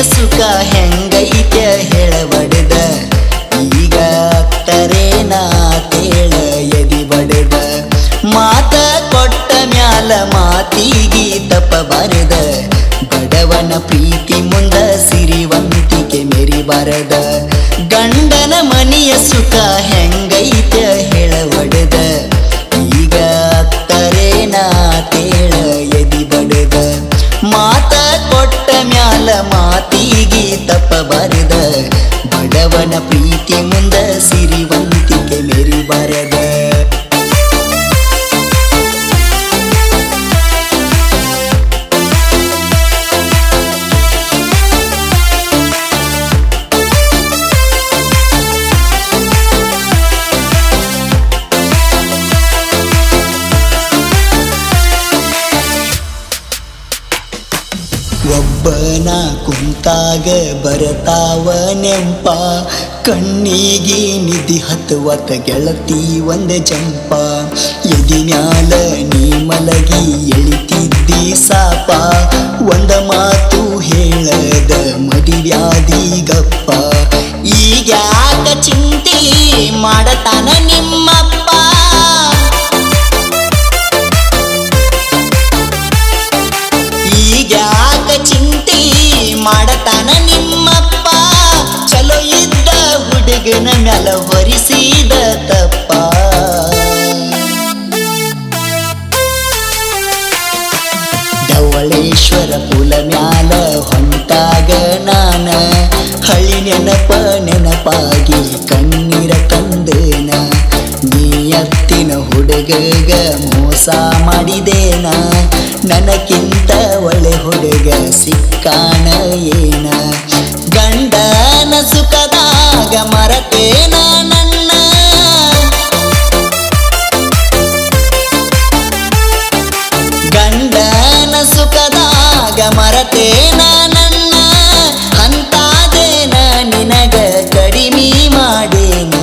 ಸುಖ ಹೆಂಗೈತ್ಯ ಹೇಳಬಡದ ಈಗ ತರೇನ ತೇಳ ಎದಿ ಬಡದ ಮಾತ ಕೊಟ್ಟ ಮ್ಯಾಲ ಮಾತಿಗಿ ತಪ್ಪ ಬರೆದ ಬಡವನ ಪ್ರೀತಿ ಮುಂದ ಸಿರಿವಂತಿಕೆ ಮೆರಿಬಾರದ ಗಂಡನ ಮನೆಯ ಸುಖ ಹೆಂಗೈತ್ಯ ಹೇಳಬಡದ ಈಗ ತರೇನ ತೇಳ ಎದಿ ಬಡದ ಮಾತ ಕೊಟ್ಟ ಮ್ಯಾಲ ಮಾತಿಗಿ ತಪ್ಪ ಬರೆದ ಬಡವನ ಪ್ರೀತಿ ಮುಂದ ಸಿರಿವಂತಿಕೆ ಮೆರಿಬಾರದ ಒಬ್ಬನ ಕುಂತಾಗ ಬರತಾವ ನೆಂಪ ಕಣ್ಣಿಗೆ ನಿಧಿ ಹತ್ತುವತ ಗೆಳತಿ ಒಂದ ಜಂಪ ಎದಿ ಮ್ಯಾಲ ನೀ ಮಲಗಿ ಎಳಿತಿದ್ದಿ ಸಾಪ ಒಂದ ಮಾತು ಹೇಳದ ಮದಿವ್ಯಾದಿ ಗಪ್ಪ ಈಗ್ಯಾಕ ಚಿಂತೆ ಮಾಡತಾನ ನಿಮ್ಮಪ್ಪ ಈಗ್ಯಾಕ ಚಿಂತೆ ಮಾಡತಾನ ನಿಮ್ಮಪ್ಪ ಚಲೋ ಇದ್ದ ಹುಡುಗನ ಮ್ಯಾಲ ಹೊರಿಸಿದ ತಪ್ಪ ಧವಳೇಶ್ವರ ಪುಲ ಮ್ಯಾಲ ಹೊಂಟಾಗ ನಾನ ಹಳಿ ನೆನಪಾಗಿ ಕಣ್ಣೀರ ತಂದೇನ ನೀಯತ್ತಿನ ಹುಡುಗಗ ಮೋಸ ಮಾಡಿದೇನ ನನಗಿಂತ ಒಳ್ಳೆ ಹುಡುಗ ಸಿಕ್ಕಾನ ಏನ ಗಂಡನ ಸುಖದಾಗ ಮರತೇನ ನನ್ನ ಗಂಡನ ಸುಖದಾಗ ಮರತೇನ ನನ್ನ ಅಂತಾದೇನ ನಿನಗ ಕಡಿಮೆ ಮಾಡೇನ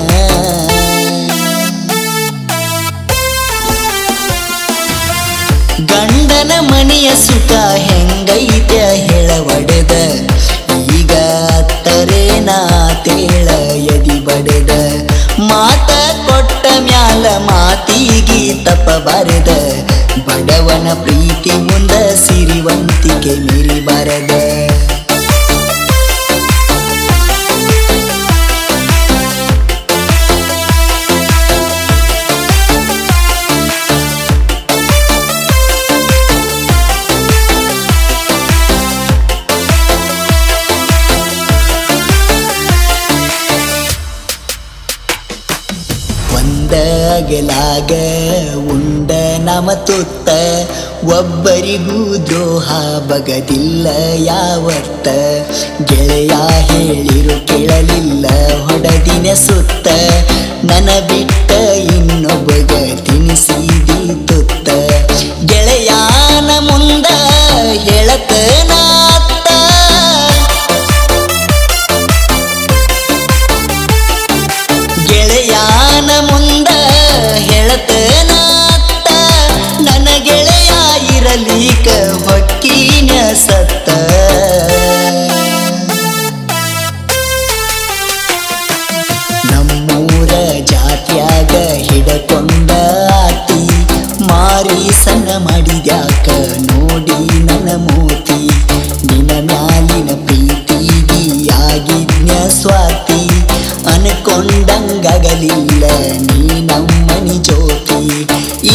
ಗಂಡನ ಮನೆಯ ಸುಖ ಹೆಂಗೈತ್ಯ ಹೇಳಬಡದ ಈಗ ತರೇನ ತೇಳ ಎದಿ ಬಡದ ಮಾತ ಕೊಟ್ಟ ಮ್ಯಾಲ ಮಾತಿಗಿ ತಪ್ಪ ಬರೆದ ಬಡವನ ಪ್ರೀತಿ ಮುಂದ ಸಿರಿವಂತಿಕೆ ಮೀರಿಬಾರದ ಒಂದಗಲಾಗ ಉಂಡ ನಮ ತುತ್ತ ಒಬ್ಬರಿಗೂ ದ್ರೋಹ ಬಗದಿಲ್ಲ ಯಾವತ್ತ ಗೆಳೆಯ ಹೇಳಿರು ಕೇಳಲಿಲ್ಲ ಹೊಡೆದಿನ ಸುತ್ತ ನನ ಬಿಟ್ಟ ಇನ್ನೊಬ್ಬಗ ತಿನಿಸಿದಿ ತುತ್ತ ಗೆಳೆಯಾನ ಮುಂದ ಹೇಳತನ ಗೆಳೆಯಾನ ಮುಂದ ಹೇಳತನಾತ್ತ ನನ್ನ ಗೆಳೆಯ ಇರಲಿಕ ಹೊಕ್ಕಿನ ಸತ್ತ ನಮ್ಮೂರ ಜಾತ್ಯಾಗ ಹಿಡಕೊಂಡ ಆತಿ ಮಾರಿ ಸಣ್ಣ ಮಾಡಿದ್ಯಾಕ ನೋಡಿ ನನ್ನ ಮೋತಿ ನಿನ್ನ ಮ್ಯಾಲಿನ ಪ್ರೀತಿಗಿ ಆಗಿದ್ನ ಸ್ವಾತಿ ಅನ್ಕೊಂಡಂಗಲಿಲ್ಲ ನೀ ನಮ್ಮನಿ ಜ್ಯೋತಿ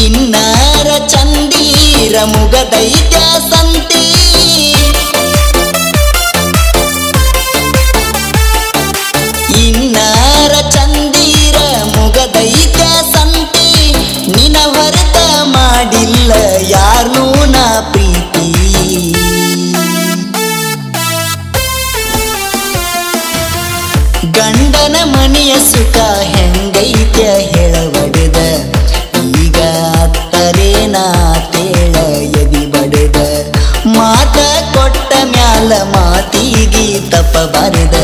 ಇನ್ನಾರ ಚಂದೀರ ಮುಗದೈತ್ಯ ಸಂತಿ ಇನ್ನಾರ ಚಂದೀರ ಮುಗದೈತ್ಯ ಸಂತಿ ನಿನ ಹೊರತ ಮಾಡಿಲ್ಲ ಯಾರ್ನೂ ನಾ ಪ್ರೀತಿ ಗಂಡನ ಮನೆಯ ಸುಖ ಹೆಂಗೈತ್ಯ ಹೇಳಬಡದ ಈಗ ತರೇನ ತೇಳ ಎದಿ ಬಡದ ಮಾತ ಕೊಟ್ಟ ಮ್ಯಾಲ ಮಾತಿಗಿ ತಪ್ಪ ಬರೆದ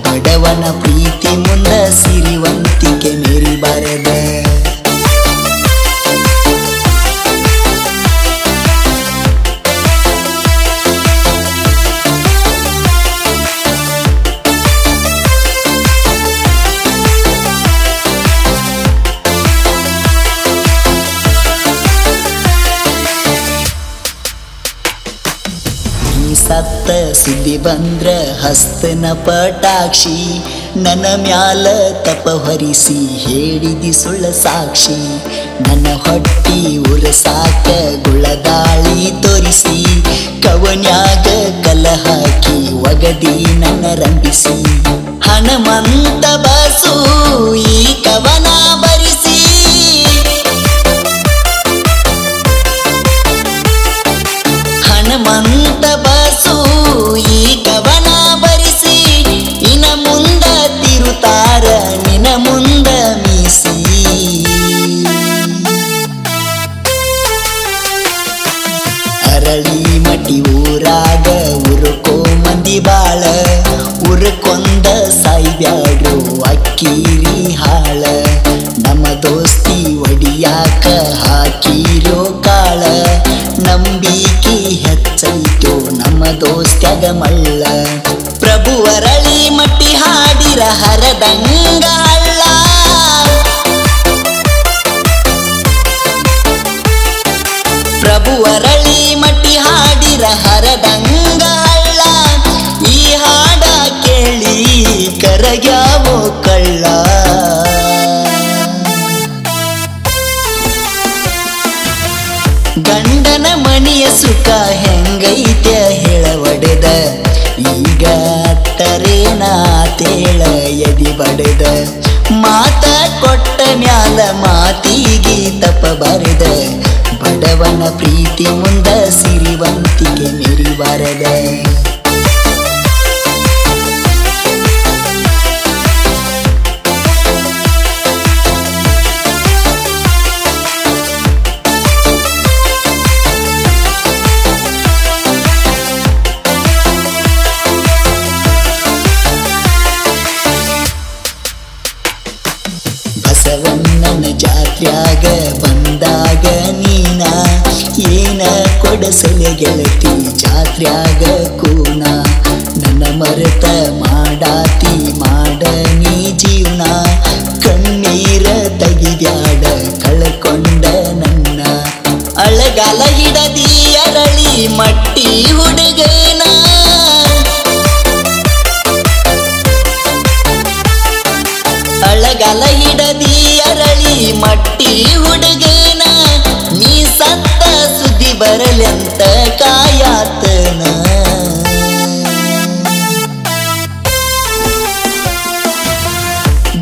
ಬಡವನ ಪ್ರೀತಿ ಮುಂದ ಸಿರಿವಂತಿಕೆ ಮೀರಿಬಾರದ ಸತ್ತ ಸುದ್ದಿ ಬಂದ್ರ ಹಸ್ತನ ಪಟಾಕ್ಷಿ ನನ್ನ ಮ್ಯಾಲ ತಪ ಹೊರಿಸಿ ಹೇಳಿದಿ ಸುಳ್ಳ ಸಾಕ್ಷಿ ನನ್ನ ಹೊಟ್ಟಿ ಉರಸಾಕ ಗುಳದಾಳಿ ತೋರಿಸಿ ಕವನ್ಯಾಗ ಕಲ ಹಾಕಿ ಒಗದಿ ನನ್ನ ರಂಭಿಸಿ ಹನುಮಂತ ಬಸು ಈ ಕವನ ಬರಿಸಿ ಹನುಮಂತ ಬಸು ಈ ಕವನ ಬರಿಸಿ ಇನ ಮುಂದ ತಿರುತಾರ ನಿನ ಮುಂದ ಮೀಸಿ ಅರಳಿ ಮಟಿ ಊರಾಗ ಉರುಕೋ ಮಂದಿ ಬಾಳ ಉರುಕೊಂದ ಸಾಯ್ಬ್ಯಾಡ್ರು ಅಕ್ಕೀರಿ ಹಾಳ ನಮ್ಮ ದೋಸ್ತಿ ಒಡಿಯಾಕ ಹಾಕಿರೋ ಕಾಳ ನಂಬಿಕೆ ಹೆಚ್ಚೈತು ನಮ್ಮ ದೋಸ್ತ್ಯಾಗ ಮಳ್ಳ ಪ್ರಭು ಅರಳಿ ಮಟ್ಟಿ ಹಾಡಿರ ಹರದಂಗ ಹಳ್ಳ ಪ್ರಭು ಅರಳಿ ಮಟ್ಟಿ ಹಾಡಿರ ಹರದಂಗ ಹಳ್ಳ ಈ ಹಾಡ ಕೇಳಿ ಕರಗ್ಯಾವೋ ಕಳ್ಳ ಗಂಡನ ಮನೆಯ ಸುಖ ಹೆಂಗೈತ್ಯ ಹೇಳವಡೆದ ಈಗ ತರೇನ ತೇಳ ಎದಿ ಬಡೆದ ಮಾತ ಕೊಟ್ಟ ಮ್ಯಾಲ ಮಾತಿಗೆ ತಪ ಬರೆದ ಬಡವನ ಪ್ರೀತಿ ಮುಂದ ಸಿರಿವಂತಿಗೆ ಮೆರಿಬಾರದ ಬಸವಣ್ಣನ ಜಾತ್ರ್ಯಾಗ ಬಂದಾಗ ನೀನ ಏನ ಕೊಡಸಲೆ ಗೆಳತಿ ಜಾತ್ರ್ಯಾಗ ಕೂನ ನನ್ನ ಮರೆತ ಮಾಡಾತಿ ಮಾಡ ನೀ ಜೀವನ ಕಣ್ಣೀರ ತೆಗಿಬ್ಯಾಡ ಕಳ್ಕೊಂಡ ನನ್ನ ಅಳಗಾಲ ಹಿಡದಿ ಅರಳಿ ಮಟ್ಟಿ ಹುಡುಗನ ಅಳಗಾಲ ಹಿಡದಿ ಅರಳಿ ಮಟ್ಟಿ ಹುಡುಗನ ನೀ ಸತ್ತ ಸುದ್ದಿ ಬರಲೆಂತ ಕಾಯಾತನ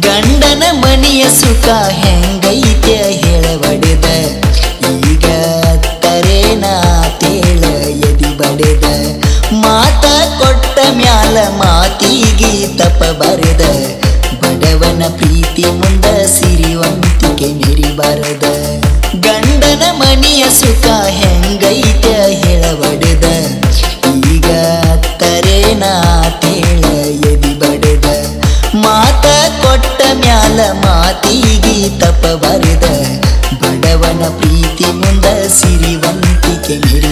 ಗಂಡನ ಮನೆಯ ಸುಖ ಹೆಂಗೈತ್ಯ ಹೇಳಬಡೆದ ಈಗ ತರೇನ ತೇಳ ಎದಿ ಬಡೆದ ಮಾತ ಕೊಟ್ಟ ಮ್ಯಾಲ ಮಾತಿಗೆ ತಪ ಬರೆದ ಬಡವನ ಪ್ರೀತಿ ಮುಂದ ಸಿರಿವಂತಿಕೆ ಮೆರಿಬಾರದ ಗಂಡನ ಮನೆಯ ಸುಖ ಹೆಂಗೈತ್ಯ ಹೇಳಬಡೆದ ಈಗ ತರೇನ ತೇಳ ಎದಿ ಬಡೆದ ಮಾತ ಕೊಟ್ಟ ಮ್ಯಾಲ ಮಾತಿಗೆ ತಪ ಬರೆದ ಬಡವನ ಪ್ರೀತಿ ಮುಂದ ಸಿರಿವಂತಿಕೆ ಮೆರಿ